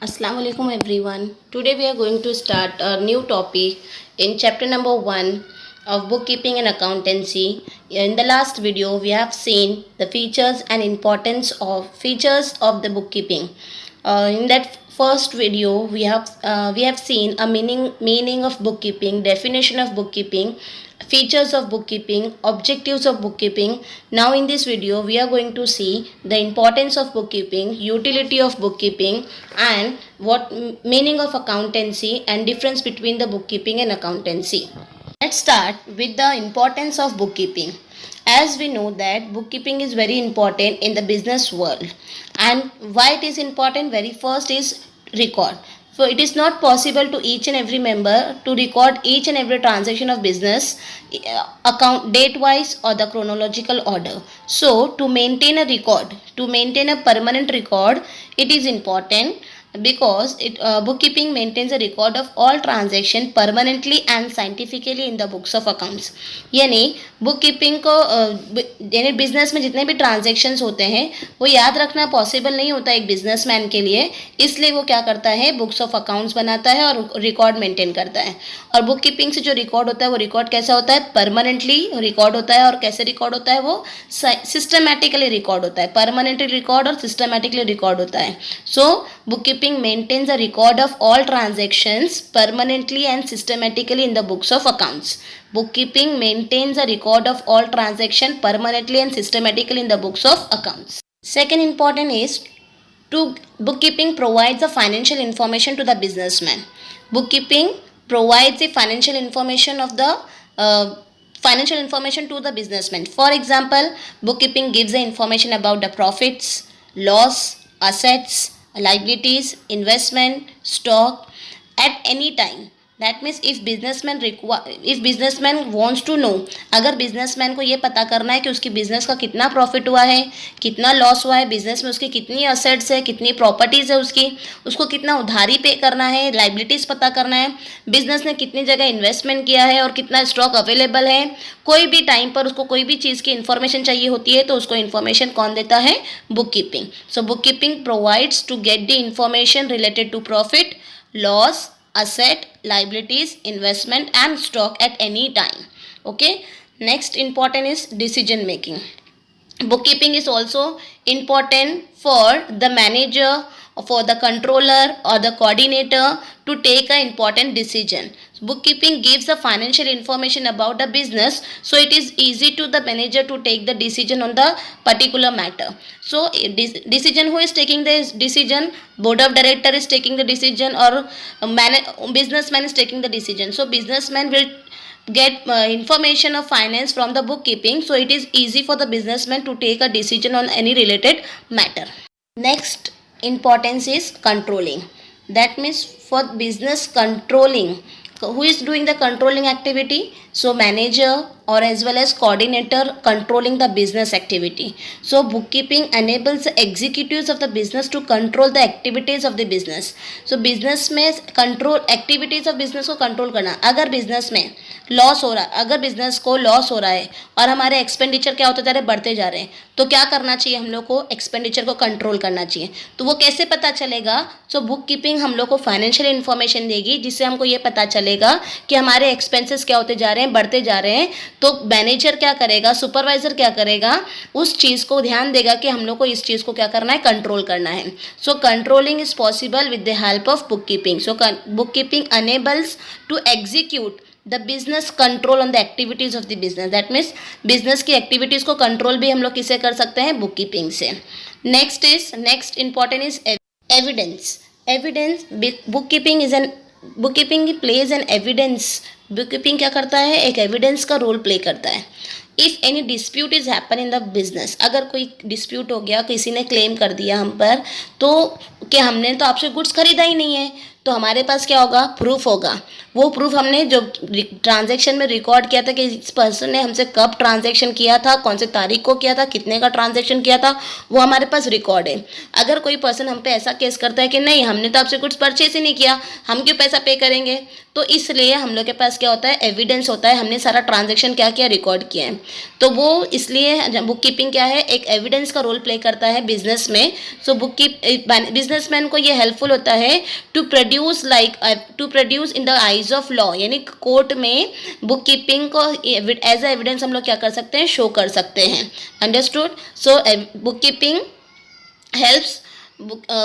Assalamu alaikum everyone. Today we are going to start a new topic in chapter number 1 of bookkeeping and accountancy. In the last video we have seen the features and importance of features of the bookkeeping. In that first video we have seen a meaning of bookkeeping, definition of bookkeeping, features of bookkeeping, objectives of bookkeeping. Now in this video we are going to see the importance of bookkeeping, utility of bookkeeping, and what meaning of accountancy and difference between the bookkeeping and accountancy. Let's start with the importance of bookkeeping. As we know that bookkeeping is very important in the business world, and why it is important, very first is record. So it is not possible to each and every member to record each and every transaction of business account date wise or the chronological order. So to maintain a record, to maintain a permanent record, it is important because bookkeeping maintains a record of all transaction permanently and scientifically in the books of accounts. यानी bookkeeping को यानी business में जितने भी transactions होते हैं वो याद रखना पॉसिबल नहीं होता एक बिजनेसमैन के लिए, इसलिए वो क्या करता है, बुक्स ऑफ अकाउंट्स बनाता है और रिकॉर्ड मेंटेन करता है. और बुककीपिंग से जो रिकॉर्ड होता है वो रिकॉर्ड कैसा होता है, परमानेंटली रिकॉर्ड होता है. और कैसे रिकॉर्ड होता है, वो सिस्टमैटिकली रिकॉर्ड होता है, परमानेंटली रिकॉर्ड और सिस्टमैटिकली रिकॉर्ड होता है. सो bookkeeping maintains a record of all transactions permanently and systematically in the books of accounts. Bookkeeping maintains a record of all transactions permanently and systematically in the books of accounts. Second important is to bookkeeping provides the financial information to the businessman. Bookkeeping provides the financial information of the financial information to the businessman. For example, bookkeeping gives the information about the profits, loss, assets, liabilities, investment, stock at any time. That means if businessman wants to know, अगर businessman को ये पता करना है कि उसकी business का कितना profit हुआ है, कितना loss हुआ है, business में उसकी कितनी assets है, कितनी properties है उसको कितना उधारी पे करना है, liabilities पता करना है, business ने कितनी जगह investment किया है और कितना stock available है, कोई भी टाइम पर उसको कोई भी चीज़ की इन्फॉर्मेशन चाहिए होती है तो उसको इन्फॉर्मेशन कौन देता है, bookkeeping. So bookkeeping provides to get the information related to profit, loss, asset, liabilities, investment and stock at any time. Okay, next important is decision making. Bookkeeping is also important for the manager, for the controller or the coordinator to take an important decision. Bookkeeping gives the financial information about the business, so it is easy to the manager to take the decision on the particular matter. So decision, who is taking the decision, board of director is taking the decision or businessman is taking the decision. So businessman will get information of finance from the bookkeeping, so it is easy for the businessman to take a decision on any related matter. Next importance is controlling. That means for business controlling, who is doing the controlling activity? So manager or as well as coordinator controlling the business activity. So bookkeeping enables the executives of the business to control the activities of the business. So business में control activities of business को control करना. अगर business में loss हो रहा है, अगर business को लॉस हो रहा है और हमारे एक्सपेंडिचर क्या होते जा रहे हैं, बढ़ते जा रहे हैं, तो क्या करना चाहिए, हम लोग को एक्सपेंडिचर को कंट्रोल करना चाहिए. तो वो कैसे पता चलेगा? सो बुक कीपिंग हम लोग को फाइनेंशियल इन्फॉर्मेशन देगी जिससे हमको ये पता चलेगा कि हमारे एक्सपेंसेस क्या होते जा रहे हैं, बढ़ते जा रहे हैं. तो मैनेजर क्या करेगा, सुपरवाइजर क्या करेगा, उस चीज़ को ध्यान देगा कि हम लोग को इस चीज़ को क्या करना है, कंट्रोल करना है. So controlling is possible with the help of book keeping. So book keeping enables to execute the business control on the activities of the business. That means business की एक्टिविटीज़ को कंट्रोल भी हम लोग किससे कर सकते हैं, बुक कीपिंग से. Next important is evidence. Evidence, book keeping is an bookkeeping plays an evidence. Bookkeeping क्या करता है, एक एविडेंस का रोल प्ले करता है. If any dispute is happen in the business, अगर कोई डिस्प्यूट हो गया, किसी ने क्लेम कर दिया हम पर, तो कि हमने तो आपसे गुड्स खरीदा ही नहीं है, तो हमारे पास क्या होगा, प्रूफ होगा. वो प्रूफ हमने जो ट्रांजैक्शन में रिकॉर्ड किया था कि इस पर्सन ने हमसे कब ट्रांजैक्शन किया था, कौन से तारीख को किया था, कितने का ट्रांजैक्शन किया था, वो हमारे पास रिकॉर्ड है. अगर कोई पर्सन हम पे ऐसा केस करता है कि नहीं हमने तो आपसे कुछ परचेस ही नहीं किया, हम क्यों पैसा पे करेंगे, तो इसलिए हम लोग के पास क्या होता है, एविडेंस होता है, हमने सारा ट्रांजैक्शन क्या किया, रिकॉर्ड किया है। तो वो इसलिए बुक कीपिंग क्या है, एक एविडेंस का रोल प्ले करता है बिजनेस में। सो बिजनेसमैन को ये हेल्पफुल होता है to produce in the eyes of law, यानी कोर्ट में बुक कीपिंग को एज ए एविडेंस हम लोग क्या कर सकते हैं, शो कर सकते हैं। Understood? So book keeping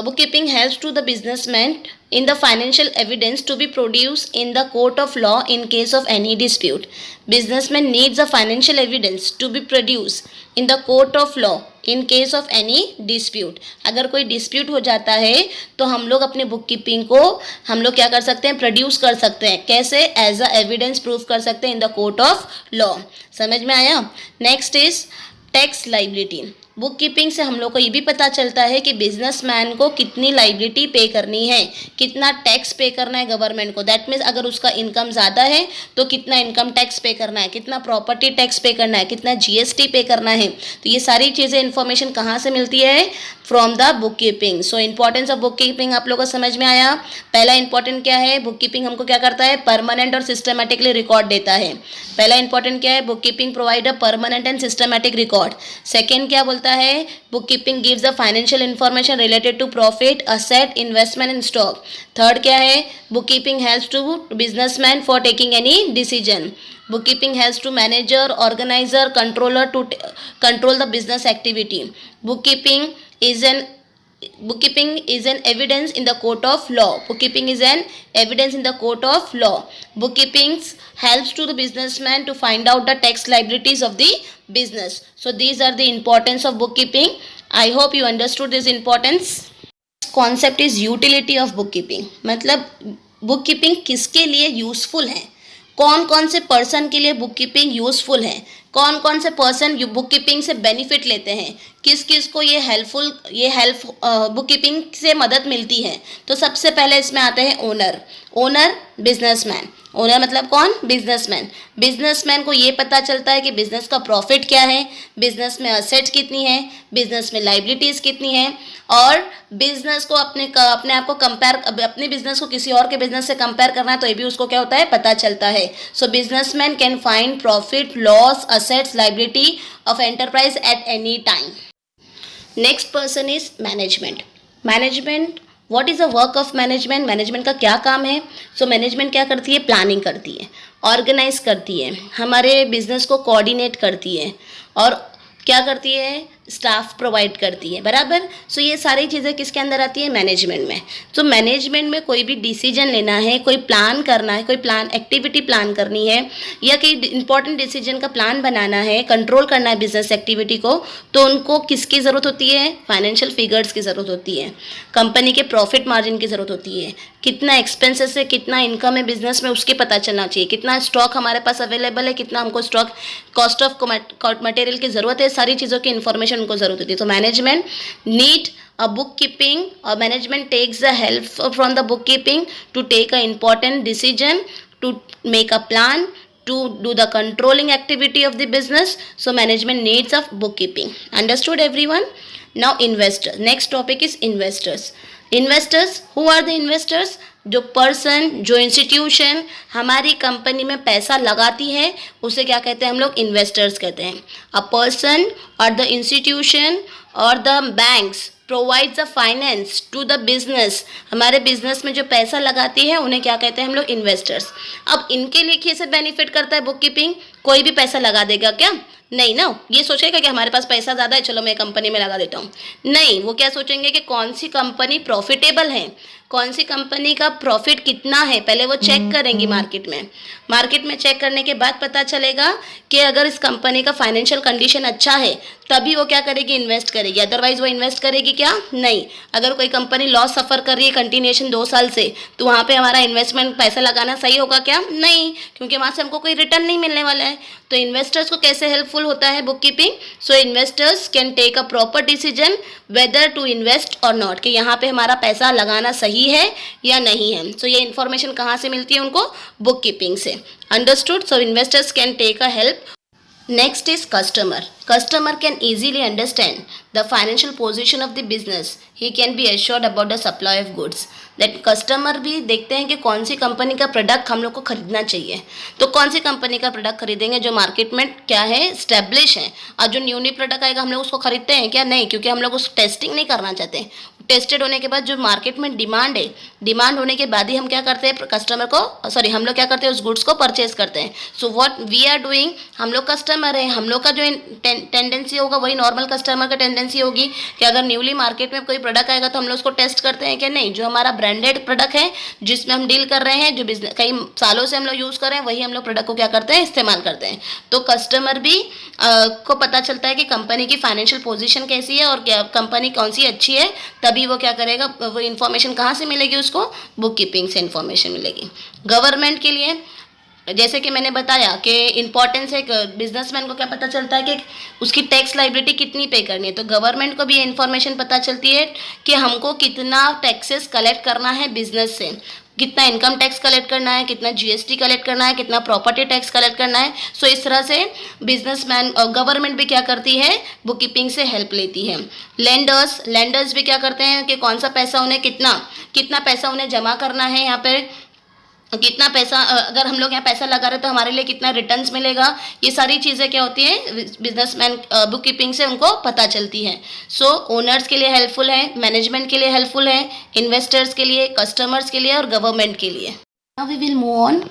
bookkeeping helps to the businessman in the financial evidence to be produced in the court of law in case of any dispute. Businessman needs a financial evidence to be produced in the court of law in case of any dispute. अगर कोई dispute हो जाता है तो हम लोग अपने book keeping को हम लोग क्या कर सकते हैं, प्रोड्यूस कर सकते हैं। कैसे? एज अ एविडेंस प्रूफ कर सकते हैं in the court of law. समझ में आया? Next is tax liability. Book keeping से हम लोग को ये भी पता चलता है कि बिजनेसमैन को कितनी लाइबिलिटी पे करनी है, कितना टैक्स पे करना है गवर्नमेंट को। दैट मीन्स अगर उसका इनकम ज़्यादा है तो कितना इनकम टैक्स पे करना है, कितना प्रॉपर्टी टैक्स पे करना है, कितना जीएसटी पे करना है। तो ये सारी चीज़ें इन्फॉर्मेशन कहाँ से मिलती है, from the book keeping. So importance of book keeping आप लोगों को समझ में आया। पहला इंपॉर्टेंट क्या है, बुक कीपिंग हमको क्या करता है, परमानेंट और सिस्टमेटिकली रिकॉर्ड देता है। पहला इंपॉर्टेंट क्या है, book keeping provide a permanent and systematic record. Second क्या बोलता है, book keeping gives the financial information related to profit, asset, investment and stock. Third क्या है, book keeping helps to businessman for taking any decision. Bookkeeping helps to manager, organizer, controller to control the business activity. Bookkeeping is an evidence in the court of law. Bookkeeping is an evidence in the court of law. Bookkeeping helps to the businessman to find out the tax liabilities of the business. So these are the importance of bookkeeping. I hope you understood this importance. Concept is utility of bookkeeping. मतलब bookkeeping किसके लिए useful है, कौन कौन से person के लिए book keeping useful है, कौन कौन से पर्सन बुक कीपिंग से बेनिफिट लेते हैं, किस किस को ये हेल्प बुक कीपिंग से मदद मिलती है। तो सबसे पहले इसमें आते हैं ओनर बिजनेसमैन। ओनर मतलब कौन, बिजनेसमैन। बिजनेसमैन को ये पता चलता है कि बिजनेस का प्रॉफिट क्या है, बिजनेस में असेट्स कितनी है, बिजनेस में लाइबिलिटीज़ कितनी है, और बिजनेस को अपने आप को कंपेयर, अपने बिजनेस को किसी और के बिजनेस से कंपेयर करना है तो ये भी उसको क्या होता है, पता चलता है। So businessman can find profit, loss, assets, liability of enterprise at any time. Next person is management. What is the work of management? Management का क्या काम है? सो मैनेजमेंट क्या करती है, प्लानिंग करती है, ऑर्गेनाइज करती है, हमारे बिजनेस को कोऑर्डिनेट करती है, और क्या करती है, स्टाफ प्रोवाइड करती है, बराबर। सो ये सारी चीज़ें किसके अंदर आती है, मैनेजमेंट में। तो मैनेजमेंट में कोई भी डिसीजन लेना है, कोई प्लान करना है, कोई एक्टिविटी प्लान करनी है, या कोई इंपॉर्टेंट डिसीजन का प्लान बनाना है, कंट्रोल करना है बिजनेस एक्टिविटी को, तो उनको किसकी ज़रूरत होती है, फाइनेंशियल फिगर्स की ज़रूरत होती है, कंपनी के प्रॉफिट मार्जिन की ज़रूरत होती है, कितना एक्सपेंसेस है, कितना इनकम है बिजनेस में, उसके पता चलना चाहिए, कितना स्टॉक हमारे पास अवेलेबल है, कितना हमको स्टॉक, कॉस्ट ऑफ मटेरियल की ज़रूरत है, सारी चीज़ों की इन्फॉर्मेशन उनको ज़रूरत होती है। तो management need a book keeping, और management takes the help from the book keeping to take a important decision, to make a plan, to do the controlling activity of the business. So management needs of bookkeeping. Understood everyone? Now investor. Next topic is investors. Investors, who are the investors? जो person, जो institution हमारी company में पैसा लगाती है उसे क्या कहते हैं हम लोग, इन्वेस्टर्स कहते हैं। अ पर्सन और द इंस्टीट्यूशन और the banks provides the finance to the business, हमारे बिजनेस में जो पैसा लगाती है उन्हें क्या कहते हैं हम लोग, इन्वेस्टर्स। अब इनके लिए कैसे बेनिफिट करता है बुक कीपिंग? कोई भी पैसा लगा देगा क्या? नहीं ना, ये सोचेगा कि हमारे पास पैसा ज़्यादा है, चलो मैं कंपनी में लगा देता हूँ। नहीं, वो क्या सोचेंगे कि कौन सी कंपनी प्रॉफिटेबल है, कौन सी कंपनी का प्रॉफिट कितना है, पहले वो चेक करेंगी मार्केट में चेक करने के बाद पता चलेगा कि अगर इस कंपनी का फाइनेंशियल कंडीशन अच्छा है तभी वो क्या करेगी, इन्वेस्ट करेगी, अदरवाइज वो इन्वेस्ट करेगी क्या? नहीं। अगर कोई कंपनी लॉस सफ़र कर रही है कंटिन्यूएशन 2 साल से, तो वहाँ पे हमारा इन्वेस्टमेंट पैसा लगाना सही होगा क्या? नहीं, क्योंकि वहाँ से हमको कोई रिटर्न नहीं मिलने वाला है। तो इन्वेस्टर्स को कैसे हेल्पफुल होता है book keeping? So investors can take a proper decision whether to invest और नॉट, कि यहाँ पे हमारा पैसा लगाना सही है या नहीं है। सो ये इन्फॉर्मेशन कहाँ से मिलती है उनको? बुक कीपिंग से। Understood? So investors can take a help. Next is customer. Customer can easily understand the financial position of the business. He can be assured about the supply of goods. That customer भी देखते हैं कि कौन सी company का product हम लोग को खरीदना चाहिए, तो कौन सी कंपनी का प्रोडक्ट खरीदेंगे जो मार्केट में क्या है, स्टैब्लिश है। और जो न्यू प्रोडक्ट आएगा हम लोग उसको खरीदते हैं क्या? नहीं, क्योंकि हम लोग उस टेस्टिंग नहीं करना चाहते। टेस्टेड होने के बाद जो मार्केट में डिमांड है, डिमांड होने के बाद ही हम क्या करते हैं, कस्टमर को हम लोग क्या करते हैं, उस गुड्स को परचेज करते हैं। So what we are doing, हम लोग कस्टमर है, हम लोग का जो टेंडेंसी होगा वही नॉर्मल कस्टमर का टेंडेंसी होगी कि अगर न्यूली मार्केट में कोई प्रोडक्ट आएगा तो हम लोग उसको टेस्ट करते हैं कि नहीं, जो हमारा ब्रांडेड प्रोडक्ट है जिसमें हम डील कर रहे हैं, जो बिजनेस कई सालों से हम लोग यूज़ कर रहे हैं, वही हम लोग प्रोडक्ट को क्या करते हैं, इस्तेमाल करते हैं। तो कस्टमर भी को पता चलता है कि कंपनी की फाइनेंशियल पोजीशन कैसी है और क्या कंपनी कौन सी अच्छी है, तभी वो क्या करेगा, वो इन्फॉर्मेशन कहाँ से मिलेगी उसको, बुक कीपिंग से इन्फॉर्मेशन मिलेगी। गवर्नमेंट के लिए जैसे कि मैंने बताया कि इम्पॉर्टेंस है, बिजनेसमैन को क्या पता चलता है कि उसकी टैक्स लाइबिलिटी कितनी पे करनी है, तो गवर्नमेंट को भी ये इन्फॉर्मेशन पता चलती है कि हमको कितना टैक्सेस कलेक्ट करना है बिजनेस से, कितना इनकम टैक्स कलेक्ट करना है, कितना जीएसटी कलेक्ट करना है, कितना प्रॉपर्टी टैक्स कलेक्ट करना है। सो इस तरह से बिजनेसमैन और गवर्नमेंट भी क्या करती है, बुक कीपिंग से हेल्प लेती है। लैंडर्स भी क्या करते हैं कि कौन सा पैसा उन्हें कितना पैसा उन्हें जमा करना है, यहाँ पे कितना पैसा, अगर हम लोग यहाँ पैसा लगा रहे तो हमारे लिए कितना रिटर्न्स मिलेगा, ये सारी चीज़ें क्या होती है, बिजनेसमैन बुक कीपिंग से उनको पता चलती है। सो ओनर्स के लिए हेल्पफुल है, मैनेजमेंट के लिए हेल्पफुल है, इन्वेस्टर्स के लिए, कस्टमर्स के लिए और गवर्नमेंट के लिए। Now we will move on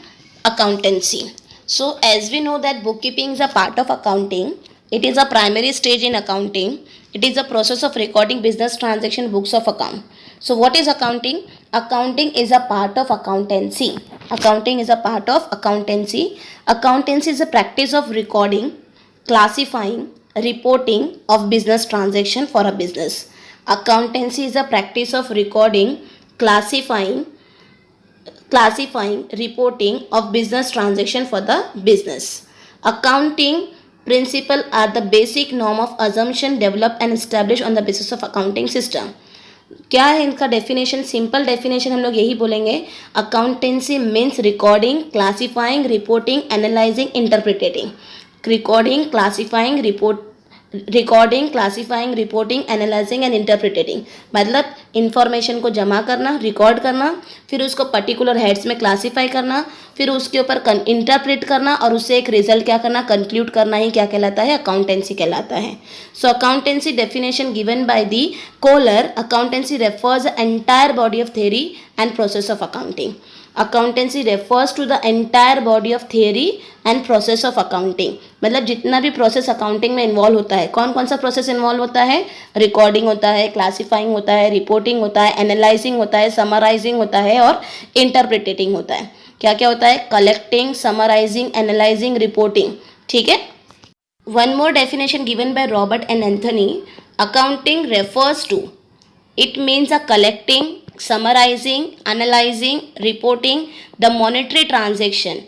accountancy. So as we know that bookkeeping is a part of accounting, it is a primary stage in accounting. It is a process of recording business transaction books of account. So what is accounting? Accounting is a part of accountancy. Accounting is a part of accountancy. Accountancy is a practice of recording, classifying, reporting of business transaction for a business. Accountancy is a practice of recording, classifying, reporting of business transaction for the business. Accounting principle are the basic norm of assumption developed and established on the basis of accounting system. क्या है इनका definition? Simple definition हम लोग यही बोलेंगे, accountancy means recording, classifying, reporting, analysing, interpreting. Recording, classifying, reporting, analysing and interpreting, मतलब information को जमा करना, रिकॉर्ड करना, फिर उसको पर्टिकुलर हेड्स में क्लासीफाई करना, फिर उसके ऊपर इंटरप्रेट करना और उससे एक रिजल्ट क्या करना, कंक्लूड करना ही क्या कहलाता है, अकाउंटेंसी कहलाता है। So accountancy definition given by the Kohler, accountancy refers the entire body of theory and process of accounting. Accountancy refers to the entire body of theory and process of accounting, मतलब जितना भी process accounting में involve होता है, कौन कौन सा process involve होता है, रिकॉर्डिंग होता है, क्लासिफाइंग होता है, रिपोर्टिंग होता है, एनालाइजिंग होता है, समराइजिंग होता है और इंटरप्रिटेटिंग होता है। क्या क्या होता है, कलेक्टिंग, समराइजिंग, एनालाइजिंग, रिपोर्टिंग, ठीक है। One more definition given by Robert and Anthony, accounting refers to, it means a collecting, summarizing, analyzing, reporting the monetary transaction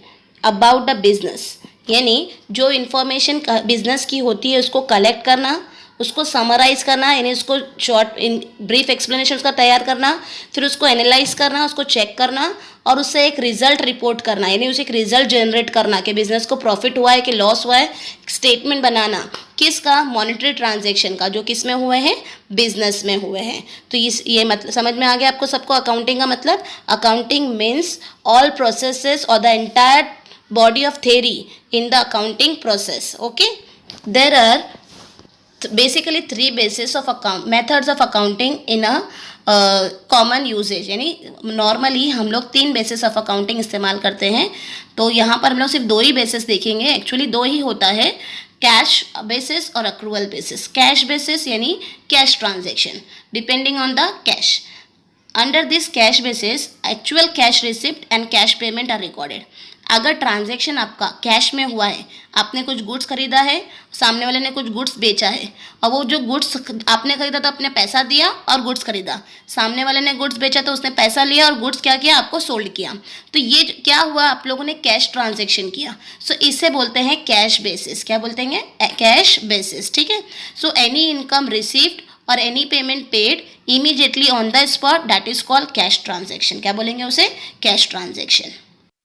about the business, यानी जो इंफॉर्मेशन बिजनेस की होती है उसको कलेक्ट करना, उसको समराइज करना, यानी उसको शॉर्ट इन ब्रीफ एक्सप्लेनेशन उसका तैयार करना, फिर उसको एनालाइज करना, उसको चेक करना और उससे एक रिजल्ट रिपोर्ट करना, यानी उसे एक रिजल्ट जनरेट करना कि बिजनेस को प्रॉफिट हुआ है कि लॉस हुआ है, स्टेटमेंट बनाना किसका, मॉनेटरी ट्रांजैक्शन का, जो किस में हुए हैं, बिजनेस में हुए हैं। तो ये मतलब समझ में आ गया आपको सबको अकाउंटिंग का मतलब। अकाउंटिंग मीन्स ऑल प्रोसेसेस और the entire body of theory in the accounting process. Okay, there are basically three bases of methods of accounting in a common usages, यानी नॉर्मली हम लोग 3 बेसिस ऑफ अकाउंटिंग इस्तेमाल करते हैं। तो यहाँ पर हम लोग सिर्फ 2 ही बेसिस देखेंगे, एक्चुअली 2 ही होता है, कैश बेसिस और अक्रूवल बेसिस। कैश बेसिस यानी cash transaction depending on the cash. Under this cash basis actual cash receipt and cash payment are recorded. अगर ट्रांजैक्शन आपका कैश में हुआ है, आपने कुछ गुड्स खरीदा है, सामने वाले ने कुछ गुड्स बेचा है, और वो जो गुड्स आपने खरीदा तो आपने पैसा दिया और गुड्स खरीदा, सामने वाले ने गुड्स बेचा तो उसने पैसा लिया और गुड्स क्या किया, आपको सोल्ड किया, तो ये क्या हुआ, आप लोगों ने कैश ट्रांजैक्शन किया। सो इसे बोलते हैं कैश बेसिस। क्या बोलते हैं, कैश बेसिस, ठीक है। सो एनी इनकम रिसीव्ड और any payment paid immediately on the spot, that is called cash transaction. क्या बोलेंगे उसे, cash transaction.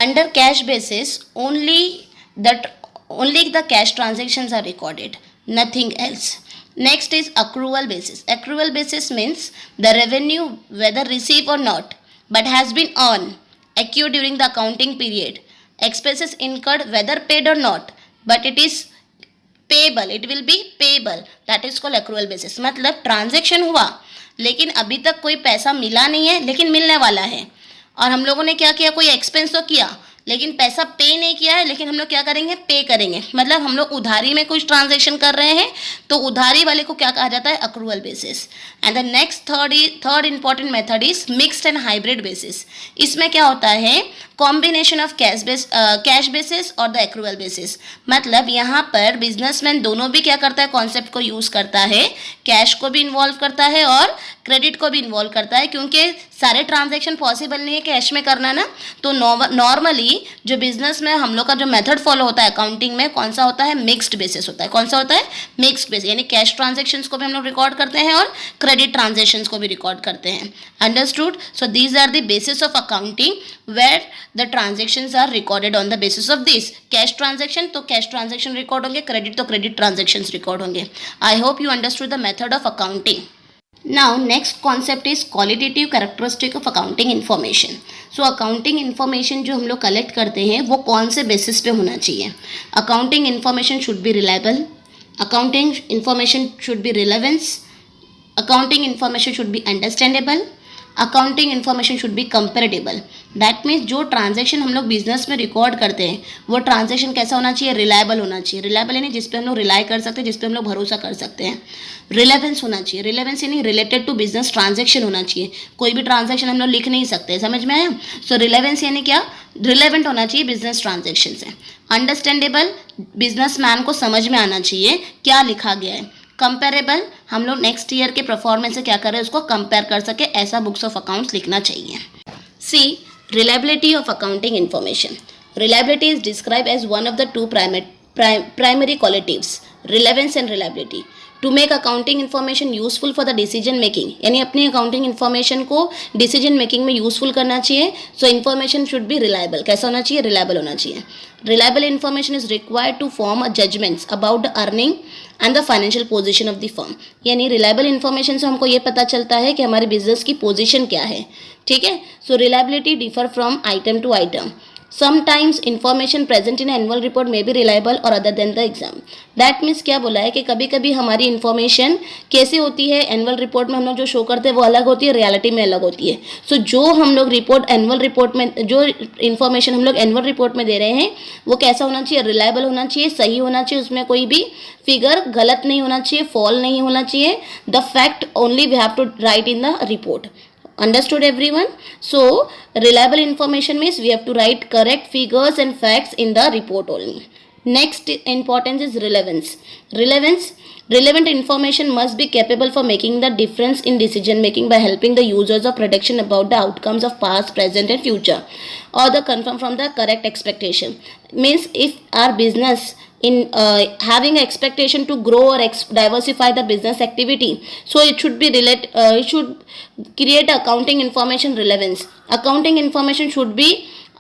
Under cash basis only the cash transactions are recorded, nothing else. Next is accrual basis. Accrual basis means the revenue, whether received or not, but has been earned, accrued during the accounting period. Expenses incurred, whether paid or not, but it is payable, it will be payable, that is called accrual basis. मतलब transaction हुआ लेकिन अभी तक कोई पैसा मिला नहीं है लेकिन मिलने वाला है. और हम लोगों ने क्या किया, कोई एक्सपेंस तो किया लेकिन पैसा पे नहीं किया है, लेकिन हम लोग क्या करेंगे, पे करेंगे. मतलब हम लोग उधारी में कुछ ट्रांजैक्शन कर रहे हैं तो उधारी वाले को क्या कहा जाता है, accrual basis. And the next third important method is mixed and hybrid basis. इसमें क्या होता है, कॉम्बिनेशन ऑफ कैश बेसिस और द एक्रूवल बेसिस. मतलब यहाँ पर बिजनेसमैन दोनों भी क्या करता है, कॉन्सेप्ट को यूज करता है, कैश को भी इन्वॉल्व करता है और क्रेडिट को भी इन्वॉल्व करता है, क्योंकि सारे ट्रांजैक्शन पॉसिबल नहीं है कैश में करना ना. तो नॉर्मली जो बिजनेस में हम लोग का जो मेथड फॉलो होता है अकाउंटिंग में, कौन सा होता है, मिक्स्ड बेसिस होता है. कौन सा होता है, मिक्स्ड बेसिस. यानी कैश ट्रांजैक्शंस को भी हम लोग रिकॉर्ड करते हैं और क्रेडिट ट्रांजैक्शंस को भी रिकॉर्ड करते हैं. Understood. So these are the basis of accounting where the transactions are recorded on the basis of this. Cash transaction तो कैश ट्रांजैक्शन रिकॉर्ड होंगे, क्रेडिट तो क्रेडिट ट्रांजैक्शंस रिकॉर्ड होंगे. I hope you understood the method of accounting. Now next concept is qualitative characteristic of accounting information. So accounting information जो हम लोग collect करते हैं वो कौन से बेसिस पे होना चाहिए. Accounting information should be reliable. Accounting information should be relevance. Accounting information should be understandable. Accounting information should be comparable. That means जो ट्रांजैक्शन हम लोग बिजनेस में रिकॉर्ड करते हैं वो ट्रांजैक्शन कैसा होना चाहिए, रिलायबल होना चाहिए. रिलायबल यानी जिस पे हम लोग रिलाई कर सकते हैं, जिस पे हम लोग भरोसा कर सकते हैं. रिलेवेंस होना चाहिए. रिलेवेंस यानी रिलेटेड टू बिजनेस ट्रांजैक्शन होना चाहिए. कोई भी ट्रांजैक्शन हम लोग लिख नहीं सकते, समझ में आया. सो रिलेवेंस यानी क्या, रिलेवेंट होना चाहिए बिजनेस ट्रांजैक्शन से. अंडरस्टैंडेबल, बिजनेसमैन को समझ में आना चाहिए क्या लिखा गया है. कंपेरेबल, हम लोग नेक्स्ट ईयर के परफॉर्मेंस से क्या करें, उसको कंपेयर कर सके, ऐसा बुक्स ऑफ अकाउंट्स लिखना चाहिए. C, reliability of accounting information. Reliability is describe as one of the two primary qualities, relevance and reliability. To make accounting information useful for the decision making, यानी अपनी accounting information को decision making में useful करना चाहिए. So information should be reliable. कैसा होना चाहिए, reliable होना चाहिए. Reliable information is required to form a judgments about the earning and the financial position of the firm. यानी रिलायबल इन्फॉर्मेशन से हमको ये पता चलता है कि हमारे बिजनेस की पोजीशन क्या है. ठीक है. So reliability differ from item to item. Sometimes information present in annual report में भी रिलायबल और other than the exam. That means क्या बोला है कि कभी कभी हमारी इन्फॉर्मेशन कैसे होती है, एनुअल रिपोर्ट में हम लोग जो शो करते हैं वो अलग होती है, रियलिटी में अलग होती है. सो जो हम लोग रिपोर्ट एनुअल रिपोर्ट में, जो इन्फॉर्मेशन हम लोग एनुअल रिपोर्ट में दे रहे हैं वो कैसा होना चाहिए, रिलायबल होना चाहिए, सही होना चाहिए. उसमें कोई भी फिगर गलत नहीं होना चाहिए, फॉल नहीं होना चाहिए. The fact only we have to write in the report. Understood everyone? So reliable information means we have to write correct figures and facts in the report only. Next importance is relevance. Relevant information must be capable for making the difference in decision making by helping the users of prediction about the outcomes of past, present and future, or the confirm from the correct expectation. Means if our business in having an expectation to grow or diversify the business activity, so it should be it should create accounting information relevance. Accounting information should be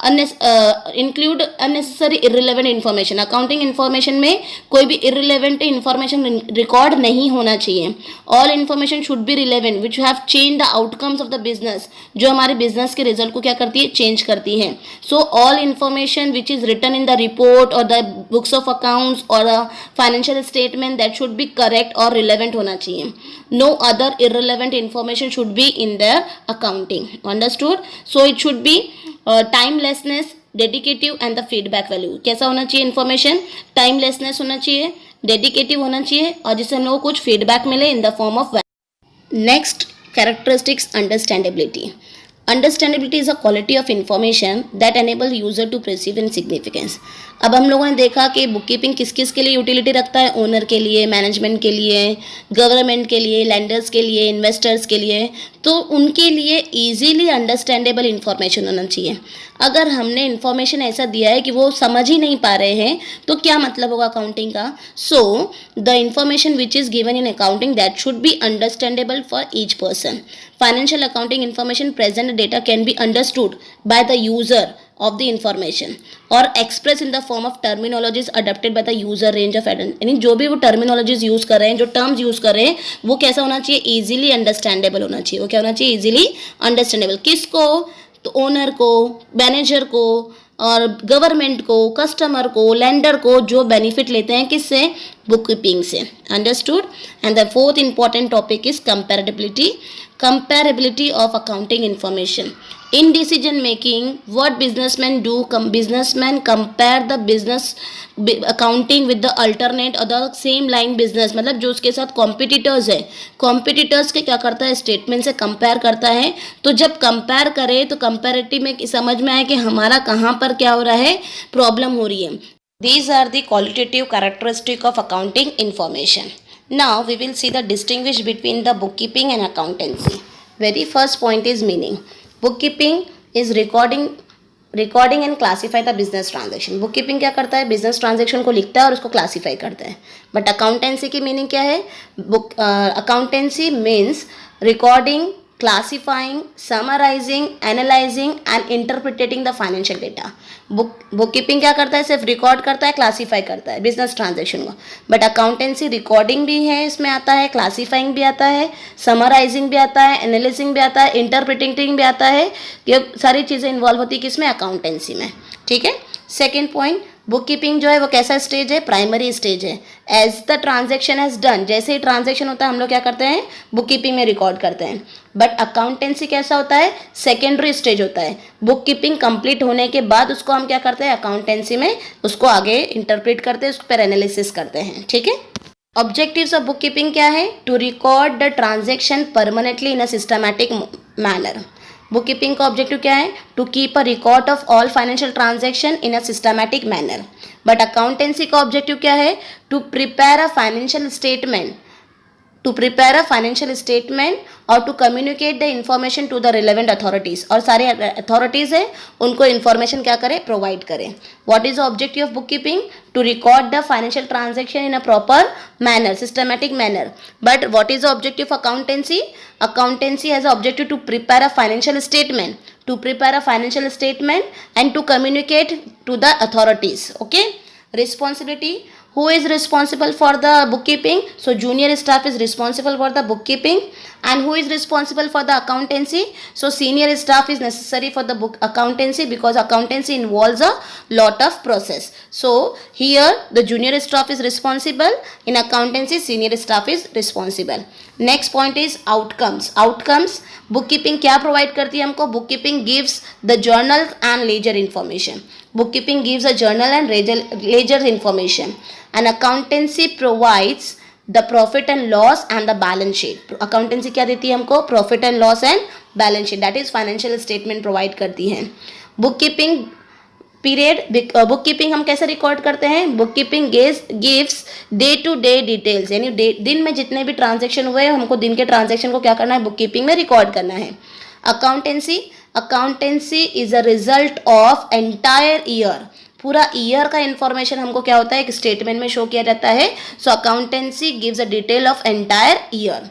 include unnecessary irrelevant information. Accounting information में कोई भी irrelevant information record नहीं होना चाहिए. All information should be relevant which have change the outcomes of the business, जो हमारे business के result को क्या करती है, चेंज करती है. So all information which is written in the report और द बुक्स ऑफ अकाउंट्स और the financial statement that should be correct और रिलेवेंट होना चाहिए. No other irrelevant information should be in the accounting. Understood? So it should be timelessness, predictive and the feedback value. कैसा होना चाहिए information, timelessness होना चाहिए, डेडिकेटिव होना चाहिए और जिससे हम लोग को कुछ फीडबैक मिले in the form of. Next characteristics, understandability. Understandability is a quality of information that enable user to perceive in significance. अब हम लोगों ने देखा कि बुक कीपिंग किस किस के लिए यूटिलिटी रखता है, ओनर के लिए, मैनेजमेंट के लिए, गवर्नमेंट के लिए, लैंडर्स के लिए, इन्वेस्टर्स के लिए. तो उनके लिए ईजीली अंडरस्टैंडेबल इंफॉर्मेशन होना चाहिए. अगर हमने इन्फॉर्मेशन ऐसा दिया है कि वो समझ ही नहीं पा रहे हैं तो क्या मतलब होगा अकाउंटिंग का. So the information which is given in accounting that should B understandable for each person. Financial accounting information present data can be understood by the user of the information or expressed in the form of terminologies adapted by the user range of यानी जो भी वो terminologies use कर रहे हैं, जो terms use कर रहे हैं, वो कैसा होना चाहिए, easily understandable होना चाहिए. वो क्या होना चाहिए, easily understandable. किसको, तो ओनर को, मैनेजर को और गवर्नमेंट को, कस्टमर को, लेंडर को, जो बेनिफिट लेते हैं किससे, बुक कीपिंग से. Understood. And the fourth important topic is comparability of accounting information. In decision making, what businessmen do, businessmen compare the business accounting with the alternate or the same line business. मतलब जो उसके साथ competitors है, competitors के क्या करता है, statement से कंपेयर करता है. तो जब कंपेयर करे तो कंपेरेटिव में समझ में आए कि हमारा कहाँ पर क्या हो रहा है, प्रॉब्लम हो रही है. These are the qualitative characteristic of accounting information. Now we will see the distinguish between the bookkeeping and accountancy. Very first point is meaning. Bookkeeping is recording and classify the business transaction. Bookkeeping क्या करता है, business transaction को लिखता है और उसको classify करता है. But accountancy की meaning क्या है, accountancy means recording, classifying, summarizing, analyzing and interpreting the financial data. Bookkeeping क्या करता है, सिर्फ रिकॉर्ड करता है, क्लासीफाई करता है बिजनेस ट्रांजैक्शन को. बट अकाउंटेंसी रिकॉर्डिंग भी है, इसमें आता है, क्लासीफाइंग भी आता है, समराइजिंग भी आता है, एनालिसिंग भी आता है, इंटरप्रिटिंग भी आता है. ये सारी चीज़ें इन्वॉल्व होती है किसमें, अकाउंटेंसी में. ठीक है. सेकेंड पॉइंट, बुक कीपिंग जो है वो कैसा स्टेज है, प्राइमरी स्टेज है. As the transaction has done, जैसे ही ट्रांजेक्शन होता है हम लोग क्या करते हैं, बुक कीपिंग में रिकॉर्ड करते हैं. बट अकाउंटेंसी कैसा होता है, सेकेंडरी स्टेज होता है. बुक कीपिंग कंप्लीट होने के बाद उसको हम क्या करते हैं, अकाउंटेंसी में उसको आगे इंटरप्रेट करते हैं, उस पर एनालिसिस करते हैं. ठीक है. ऑब्जेक्टिव्स ऑफ बुक कीपिंग क्या है, to record the transaction permanently in a systematic manner. Book keeping का ऑब्जेक्टिव क्या है, to keep a record of all financial transaction in a systematic manner. But accountancy का ऑब्जेक्टिव क्या है, to prepare a financial statement, और to communicate the information to the relevant authorities. और सारे authorities है उनको इन्फॉर्मेशन क्या करें, प्रोवाइड करें. What is the objective of book keeping, to record the financial transaction in a proper manner, systematic manner. But what is the objective of accountancy, accountancy has objective to prepare a financial statement, and to communicate to the authorities. Okay. Responsibility, who is responsible for the bookkeeping, so junior staff is responsible for the bookkeeping. And who is responsible for the accountancy, so senior staff is necessary for the book accountancy, because accountancy involves a lot of process. So here the junior staff is responsible, in accountancy senior staff is responsible. Next point is outcomes. bookkeeping क्या provide करती है हमको, bookkeeping gives the journal and ledger information. bookkeeping gives a journal and ledger information. And accountancy provides the profit and loss and the balance sheet. accountancy क्या देती है हमको, profit and loss and balance sheet, that is financial statement provide करती है. bookkeeping period, book keeping हम कैसे record करते हैं, book keeping gives day to day details, यानी दिन में जितने भी ट्रांजैक्शन हुए हमको दिन के ट्रांजैक्शन को क्या करना है, बुक कीपिंग में रिकॉर्ड करना है. Accountancy is a result of entire year, पूरा ईयर का इंफॉर्मेशन हमको क्या होता है, एक स्टेटमेंट में शो किया जाता है. So accountancy gives a detail of entire year.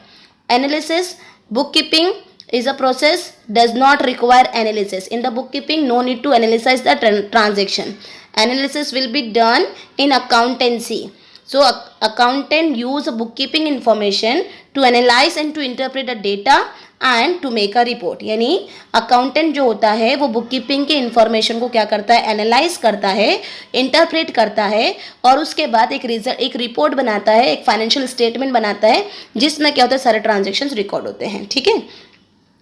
Analysis, book keeping is a process does not require analysis. In the bookkeeping, no need to analyze the transaction. Analysis will be done in accountancy. So accountant use bookkeeping information to analyze and to interpret the data and to make a report. यानी accountant जो होता है वो bookkeeping के information को क्या करता है, analyze करता है, interpret करता है, और उसके बाद एक report बनाता है, एक financial statement बनाता है, जिसमें क्या होता है, सारे transactions record होते हैं. ठीक है.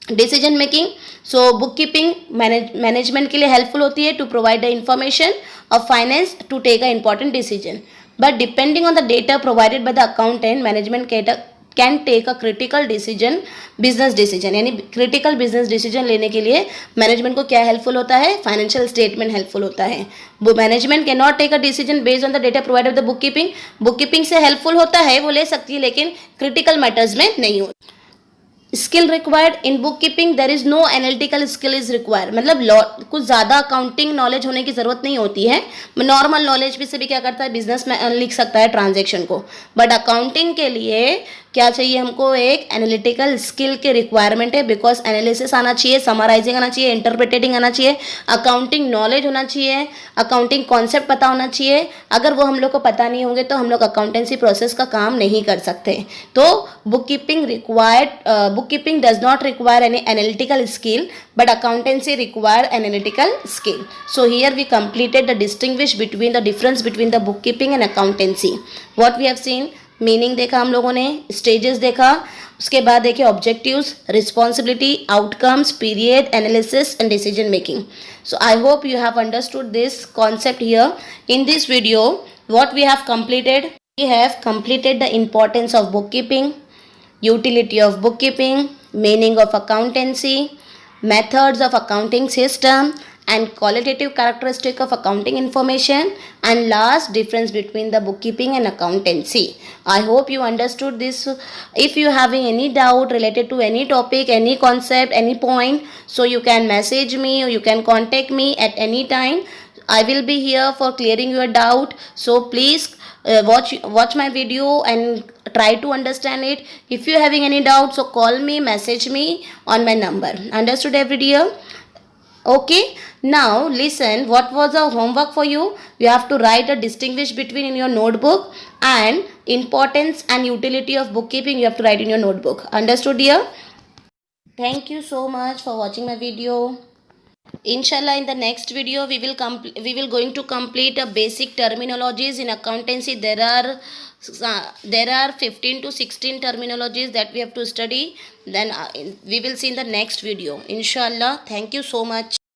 Decision making, so book keeping management के लिए हेल्पफुल होती है to provide the information of finance to take a important decision. But depending on the data provided by the accountant, management can take a critical decision, business decision. यानी critical business decision लेने के लिए management को क्या helpful होता है, financial statement helpful होता है. वो management can not take a decision based on the data provided the book keeping. Book keeping से हेल्पफुल होता है, वो ले सकती है, लेकिन क्रिटिकल मैटर्स में नहीं होता. Skill required in book keeping, there is no analytical skill is required. मतलब कुछ ज़्यादा अकाउंटिंग नॉलेज होने की ज़रूरत नहीं होती है. नॉर्मल नॉलेज भी से भी क्या करता है, बिजनेस में लिख सकता है ट्रांजेक्शन को. बट अकाउंटिंग के लिए क्या चाहिए हमको, एक एनालिटिकल स्किल के रिक्वायरमेंट है, बिकॉज एनालिसिस आना चाहिए, समराइजिंग आना चाहिए, इंटरप्रिटेटिंग आना चाहिए, अकाउंटिंग नॉलेज होना चाहिए, अकाउंटिंग कॉन्सेप्ट पता होना चाहिए। अगर वो हम लोग को पता नहीं होंगे तो हम लोग अकाउंटेंसी प्रोसेस का काम नहीं कर सकते। तो book keeping does not require any analytical skill, but accountancy require analytical skill. So here we completed the difference between the bookkeeping and accountancy. What we have seen, meaning देखा हम लोगों ने, स्टेजेस देखा, उसके बाद देखे objectives, responsibility, outcomes, period, analysis and decision making. So I hope you have understood this concept here. In this video, what we have completed, we have completed the importance of bookkeeping, utility of bookkeeping, meaning of accountancy, methods of accounting system, and qualitative characteristic of accounting information, and last difference between the bookkeeping and accountancy. I hope you understood this. If you having any doubt related to any topic, any concept, any point, so you can message me or you can contact me at any time. I will be here for clearing your doubt. So please watch my video and try to understand it. If you having any doubt, so call me, message me on my number. Understood every dear? Okay, now listen, what was the homework for you? You have to write a distinguish between in your notebook, and importance and utility of bookkeeping you have to write in your notebook. Understood dear? Thank you so much for watching my video. Inshallah, in the next video we will going to complete a basic terminologies in accountancy. There are 15 to 16 terminologies that we have to study. Then we will see in the next video. Inshallah. Thank you so much.